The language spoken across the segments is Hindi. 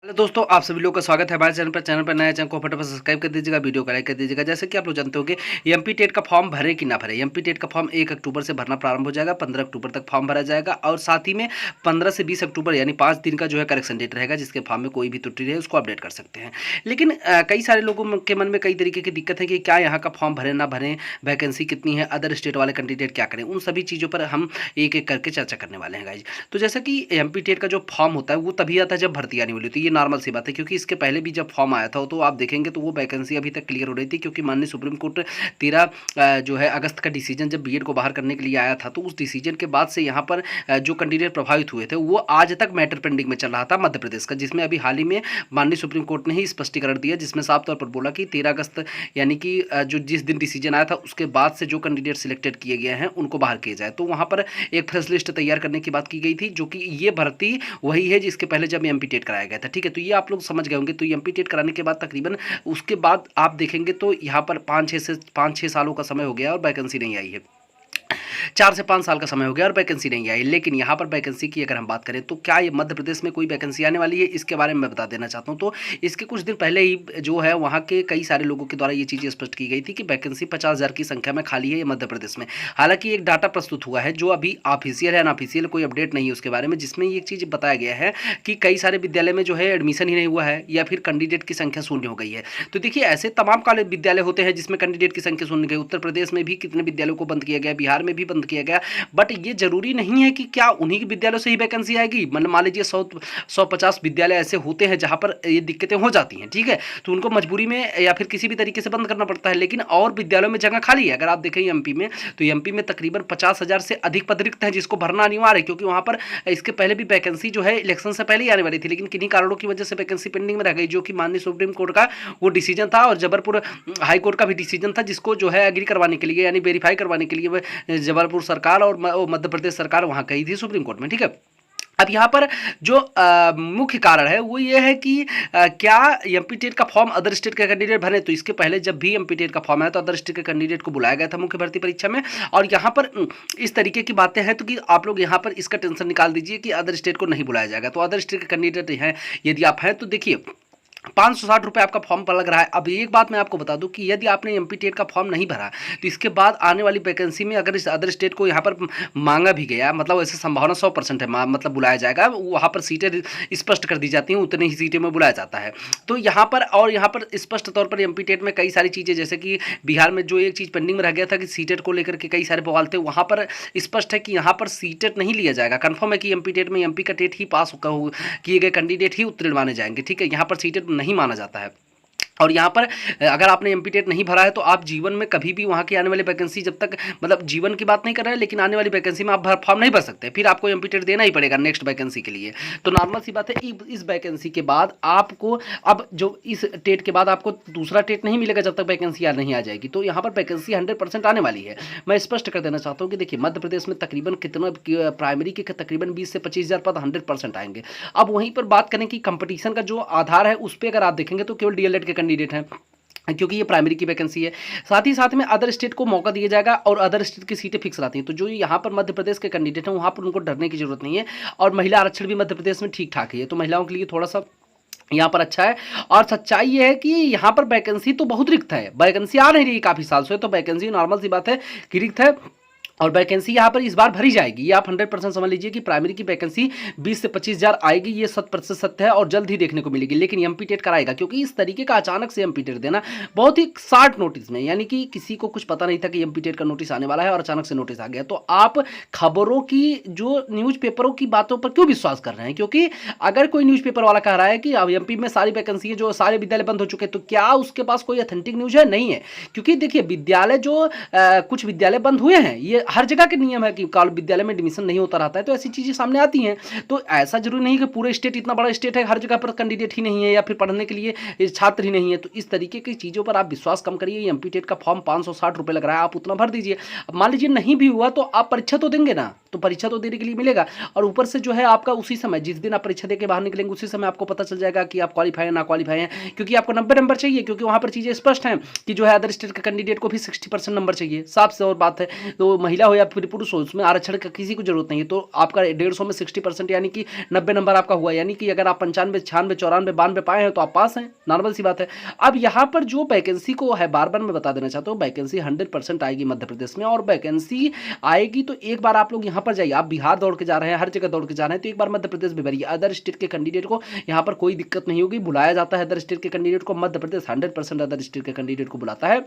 हेलो दोस्तों, आप सभी लोगों का स्वागत है हमारे चैनल पर नया चैनल को फटाफट सब्सक्राइब कर दीजिएगा, वीडियो को लाइक कर दीजिएगा। जैसे कि आप लोग जानते होंगे एमपी टेट का फॉर्म भरे कि ना भरे। एमपी टेट का फॉर्म 1 अक्टूबर से भरना प्रारंभ हो जाएगा, 15 अक्टूबर तक फॉर्म भरा जाएगा और साथ ही में 15 से 20 अक्टूबर यानी 5 दिन का जो है करेक्शन डेट रहेगा, जिसके फॉर्म में कोई भी त्रुटि रहे उसको अपडेट कर सकते हैं। लेकिन कई सारे लोगों के मन में कई तरीके की दिक्कत है कि क्या यहाँ का फॉर्म भरे ना भरें, वैकेंसी कितनी है, अदर स्टेट वाले कैंडिडेट क्या करें, उन सभी चीज़ों पर हम एक एक करके चर्चा करने वाले हैं गाइज। तो जैसा कि एमपी टेट का जो फॉर्म होता है वो तभी आता है जब भर्ती आने वाली होती है, ये नॉर्मल सी बात है। क्योंकि इसके पहले भी जब फॉर्म आया था तो आप देखेंगे तो वो वैकेंसी अभी तक क्लियर हो रही थी, क्योंकि माननीय सुप्रीम कोर्ट 13 जो है अगस्त का डिसीजन जब बीएड को बाहर करने के लिए आया था, तो उस डिसीजन के बाद से यहाँ पर जो कैंडिडेट प्रभावित हुए थे वो आज तक मैटर पेंडिंग में चल रहा था मध्य प्रदेश का, जिसमें अभी हाल ही में माननीय सुप्रीम कोर्ट ने ही स्पष्टीकरण दिया, जिसमें साफ तौर पर बोला कि 13 अगस्त यानी कि जो जिस दिन डिसीजन आया था उसके बाद से जो कैंडिडेट सिलेक्टेड किए गए हैं उनको बाहर किया जाए। तो वहाँ पर एक फर्स्ट लिस्ट तैयार करने की बात की गई थी, जो कि ये भर्ती वही है जिसके पहले जब एमपी टेट कराया गया था। ठीक है, तो ये आप लोग समझ गए होंगे। तो एमपी टेट कराने के बाद तकरीबन उसके बाद आप देखेंगे तो यहाँ पर 5-6 सालों का समय हो गया और वैकेंसी नहीं आई है। 4 से 5 साल का समय हो गया और वैकेंसी नहीं आई। लेकिन यहाँ पर वैकेंसी की अगर हम बात करें तो क्या ये मध्य प्रदेश में कोई वैकेंसी आने वाली है, इसके बारे में मैं बता देना चाहता हूँ। तो इसके कुछ दिन पहले ही जो है वहाँ के कई सारे लोगों के द्वारा ये चीज़ें स्पष्ट की गई थी कि वैकेंसी 50,000 की संख्या में खाली है ये मध्य प्रदेश में। हालांकि एक डाटा प्रस्तुत हुआ है जो अभी ऑफिशियल है, अनऑफिशियल कोई अपडेट नहीं है उसके बारे में, जिसमें ये चीज़ बताया गया है कि कई सारे विद्यालय में जो है एडमिशन ही नहीं हुआ है या फिर कैंडिडेट की संख्या शून्य हो गई है। तो देखिए, ऐसे तमाम कॉलेज विद्यालय होते हैं जिसमें कैंडिडेट की संख्या शून्य गई। उत्तर प्रदेश में भी कितने विद्यालयों को बंद किया गया, बिहार में भी बंद किया गया। बट ये जरूरी नहीं है कि क्या उन्हीं के विद्यालयों से ही वैकेंसी आएगी। मतलब मान लीजिए 150 विद्यालय ऐसे होते हैं जहां पर ये दिक्कतें हो जाती हैं, ठीक है, तो उनको मजबूरी में या फिर किसी भी तरीके से बंद करना पड़ता है। लेकिन और विद्यालयों में जगह खाली है। अगर आप देखें एमपी में, तो एमपी में तकरीबन 50,000 से अधिक पद रिक्त हैं जिसको भरना अनिवार्य है, क्योंकि वहां पर इसके पहले भी वैकेंसी जो है इलेक्शन से पहले ही आने वाली थी, लेकिन किन्हीं कारणों की वजह से वैकेंसी पेंडिंग में रह गई, जो कि माननीय सुप्रीम कोर्ट का वो डिसीजन था और जबलपुर हाई कोर्ट का भी डिसीजन था, जिसको जो है एग्री करवाने के लिए यानी वेरीफाई करवाने के लिए जबलपुर सरकार और मध्य प्रदेश सरकार वहां गई थी सुप्रीम कोर्ट में। ठीक है, अब यहाँ पर जो मुख्य कारण है वो ये है कि क्या एमपी टेट का फॉर्म अदर स्टेट के कैंडिडेट भरे। तो इसके पहले जब भी एमपी टेट का फॉर्म आया तो अदर स्टेट के कैंडिडेट को बुलाया गया था मुख्य भर्ती परीक्षा में, और यहाँ पर इस तरीके की बातें हैं तो कि आप लोग यहाँ पर इसका टेंशन निकाल दीजिए कि अदर स्टेट को नहीं बुलाया जाएगा। तो अदर स्टेट के कैंडिडेट हैं यदि आप हैं तो देखिए 560 रुपये आपका फॉर्म पर लग रहा है। अब एक बात मैं आपको बता दूं कि यदि आपने एमपी टेट का फॉर्म नहीं भरा तो इसके बाद आने वाली वैकेंसी में अगर इस अदर स्टेट को यहाँ पर मांगा भी गया, मतलब ऐसे संभावना 100% है, मतलब बुलाया जाएगा, वहाँ पर सीटें स्पष्ट कर दी जाती हैं, उतनी ही सीटें में बुलाया जाता है। तो यहाँ पर स्पष्ट तौर पर एमपी टेट में कई सारी चीज़ें, जैसे कि बिहार में जो एक चीज़ पेंडिंग में रह गया था कि सीटेट को लेकर के कई सारे बवाल थे, वहाँ पर स्पष्ट है कि यहाँ पर सीटेट नहीं लिया जाएगा। कन्फर्म है कि एमपी टेट में एमपी का टेट ही पास किए गए कैंडिडेट ही उत्तीर्ण माने जाएंगे। ठीक है, यहाँ पर सीटेट नहीं माना जाता है। और यहाँ पर अगर आपने एमपी टेट नहीं भरा है तो आप जीवन में कभी भी वहाँ की आने वाली वैकेंसी, जब तक मतलब जीवन की बात नहीं कर रहे हैं, लेकिन आने वाली वैकेंसी में आप फॉर्म नहीं भर सकते, फिर आपको एमपी टेट देना ही पड़ेगा नेक्स्ट वैकेंसी के लिए। तो नॉर्मल सी बात है, इस वैकेंसी के बाद आपको अब जो इस टेट के बाद आपको दूसरा टेट नहीं मिलेगा जब तक वैकेंसी नहीं आ जाएगी। तो यहाँ पर वैकेंसी 100% आने वाली है। मैं स्पष्ट कर देना चाहता हूँ कि देखिए, मध्य प्रदेश में तकरीबन कितना प्राइमरी के तकरीबन 20 से 25,000 पद 100% आएंगे। अब वहीं पर बात करें कि कंपटीशन का जो आधार है उस पर अगर आप देखेंगे तो केवल डीएलएड के कैंडिडेट हैं, क्योंकि ये प्राइमरी की वैकेंसी है। साथ ही साथ में अदर स्टेट को मौका दिया जाएगा और अदर स्टेट की सीटें फिक्स रहती हैं। तो जो यहाँ पर मध्य प्रदेश के कैंडिडेट हैं वहाँ पर उनको डरने की जरूरत नहीं है। और महिला आरक्षण भी मध्य प्रदेश में ठीक ठाक ही है, तो महिलाओं के लिए थोड़ा सा यहाँ पर अच्छा है। और सच्चाई ये है कि यहाँ पर वैकेंसी तो बहुत रिक्त है, वैकेंसी आ नहीं रही काफ़ी साल से, तो वैकेंसी नॉर्मल सी बात है कि रिक्त है और वैकेंसी यहाँ पर इस बार भरी जाएगी। ये आप 100% समझ लीजिए कि प्राइमरी की वैकेंसी 20 से 25,000 आएगी, ये 100% सत्य है और जल्द ही देखने को मिलेगी। लेकिन एमपी टेट कराएगा, क्योंकि इस तरीके का अचानक से एमपी टेट देना बहुत ही शार्ट नोटिस में, यानी कि किसी को कुछ पता नहीं था कि एमपी टेट का नोटिस आने वाला है और अचानक से नोटिस आ गया। तो आप खबरों की, जो न्यूज़पेपरों की बातों पर क्यों विश्वास कर रहे हैं? क्योंकि अगर कोई न्यूज़पेपर वाला कह रहा है कि अब एमपी में सारी वैकेंसी है, जो सारे विद्यालय बंद हो चुके हैं, तो क्या उसके पास कोई ऑथेंटिक न्यूज़ है? नहीं है। क्योंकि देखिए, विद्यालय जो कुछ विद्यालय बंद हुए हैं, ये हर जगह के नियम है कि कॉलेज विद्यालय में एडमिशन नहीं होता रहता है, तो ऐसी चीजें सामने आती हैं। तो ऐसा जरूरी नहीं कि पूरे स्टेट, इतना बड़ा स्टेट है, हर जगह पर कैंडिडेट ही नहीं है या फिर पढ़ने के लिए छात्र ही नहीं है। तो इस तरीके की चीजों पर आप विश्वास कम करिए। एमपी टेट का फॉर्म 560 रुपये लग रहा है, आप उतना भर दीजिए। अब मान लीजिए नहीं भी हुआ तो आप परीक्षा तो देंगे ना, तो परीक्षा तो देने के लिए मिलेगा। और ऊपर से जो है आपका उसी समय, जिस दिन आप परीक्षा देकर बाहर निकलेंगे, उसी समय आपको पता चल जाएगा कि आप क्वालिफाई है ना क्वालिफाई है, क्योंकि आपको 90 नंबर चाहिए। क्योंकि वहां पर चीजें स्पष्ट हैं कि जो है अदर स्टेट के कैंडिडेट को भी 60% नंबर चाहिए, साफ से और बात है। तो महिला हो या फिर पुरुष हो, उसमें आरक्षण का किसी को जरूरत नहीं है। तो आपका 150 में 60% यानी कि 90 नंबर आपका हुआ, यानी कि अगर आप 95, 96, 94, 92 पाए हैं तो आप पास हैं, नॉर्मल सी बात है। अब यहाँ पर जो वैकेंसी को है, बार बार मैं बता देना चाहता हूँ, वैकेंसी 100% आएगी मध्य प्रदेश में। और वैकेंसी आएगी तो एक बार आप लोग यहाँ पर जाइए, आप बिहार दौड़ के जा रहे हैं, हर जगह दौड़ के जा रहे हैं, तो एक बार मध्य प्रदेश भी भरिए। अदर स्टेट के कैंडिडेट को यहाँ पर कोई दिक्कत नहीं होगी, बुलाया जाता है अदर स्टेट के कैंडिडेट को, मध्य प्रदेश 100% अदर स्टेट के कैंडिडेट को बुलाता है।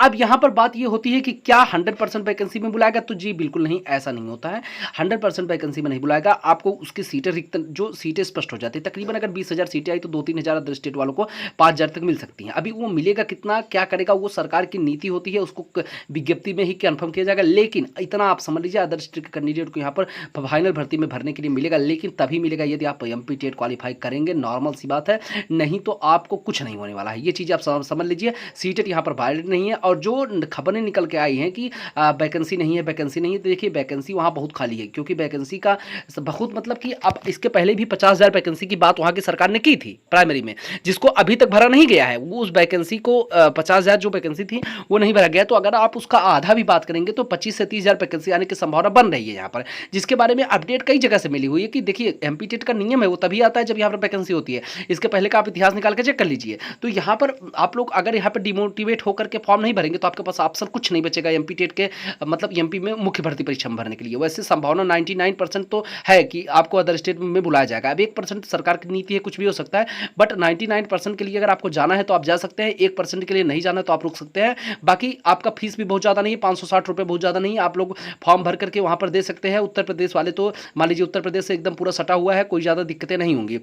अब यहां पर बात यह होती है कि क्या 100% वैकेंसी में बुलाएगा, तो जी बिल्कुल नहीं, ऐसा नहीं होता है। 100% वैकेंसी में नहीं बुलाएगा, आपको उसकी सीटें रिक्त, जो सीटें स्पष्ट हो जाती है, तकरीबन अगर 20,000 सीटें आई तो 2-3 हज़ार अदर स्टेट वालों को 5,000 तक मिल सकती हैं। अभी वो मिलेगा कितना, क्या करेगा, वो सरकार की नीति होती है, उसको विज्ञप्ति में ही कन्फर्म किया जाएगा। लेकिन इतना आप समझ लीजिए, अदर स्टेट के कैंडिडेट को यहाँ पर फाइनल भर्ती में भरने के लिए मिलेगा, लेकिन तभी मिलेगा यदि आप एमपी टेट क्वालिफाई करेंगे, नॉर्मल सी बात है, नहीं तो आपको कुछ नहीं होने वाला है। ये चीज़ आप समझ लीजिए, सीटेट यहाँ पर वैलिड नहीं है। और जो खबरें निकल के आई हैं कि वैकेंसी नहीं है, वैकेंसी नहीं है, तो देखिए वैकेंसी वहाँ बहुत खाली है, क्योंकि वैकेंसी का बहुत मतलब कि अब इसके पहले भी 50,000 वैकेंसी की बात वहाँ की सरकार ने की थी प्राइमरी में, जिसको अभी तक भरा नहीं गया है। वो उस वैकेंसी को 50,000 जो वैकेंसी थी वो नहीं भरा गया। तो अगर आप उसका आधा भी बात करेंगे तो 25 से 30,000 वैकेंसी आने की संभावना बन रही है यहाँ पर, जिसके बारे में अपडेट कई जगह से मिली हुई है कि देखिए एमपी टेट का नियम है वो तभी आता है जब यहाँ पर वैकेंसी होती है। इसके पहले का आप इतिहास निकाल के चेक कर लीजिए। तो यहाँ पर आप लोग अगर यहाँ पर डिमोटिवेट होकर के फॉर्म नहीं भरेंगे तो आपके पास ऑप्शन कुछ नहीं बचेगा एमपी टेट के, मतलब एमपी में मुख्य भर्ती परीक्षा में भरने के लिए। वैसे संभावना 99% तो है कि आपको अदर स्टेट में बुलाया जाएगा। अब 1% सरकार की नीति है, कुछ भी हो सकता है, बट 99% के लिए अगर आपको जाना है तो आप जा सकते हैं, 1% के लिए नहीं जाना तो आप रुक सकते हैं। बाकी आपका फीस भी बहुत ज़्यादा नहीं है, 560 रुपये बहुत ज़्यादा नहीं है, आप लोग फॉर्म भर करके वहाँ पर दे सकते हैं। उत्तर प्रदेश वाले तो मान लीजिए उत्तर प्रदेश से एकदम पूरा सटा हुआ है, कोई ज़्यादा दिक्कतें नहीं होंगी।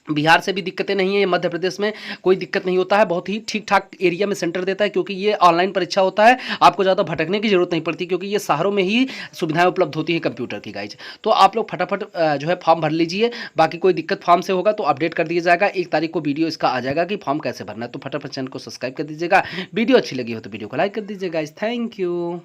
बिहार से भी दिक्कतें नहीं है, मध्य प्रदेश में कोई दिक्कत नहीं होता है, बहुत ही ठीक ठाक एरिया में सेंटर देता है, क्योंकि ये ऑनलाइन परीक्षा होता है, आपको ज़्यादा भटकने की जरूरत नहीं पड़ती, क्योंकि ये शहरों में ही सुविधाएं उपलब्ध होती हैं कंप्यूटर की गाइज। तो आप लोग फटाफट जो है फॉर्म भर लीजिए। बाकी कोई दिक्कत फॉर्म से होगा तो अपडेट कर दिया जाएगा, 1 तारीख को वीडियो इसका आ जाएगा कि फॉर्म कैसे भरना है। तो फटाफट चैनल को सब्सक्राइब कर दीजिएगा, वीडियो अच्छी लगी हो तो वीडियो को लाइक कर दीजिएगा गाइज। Thank you.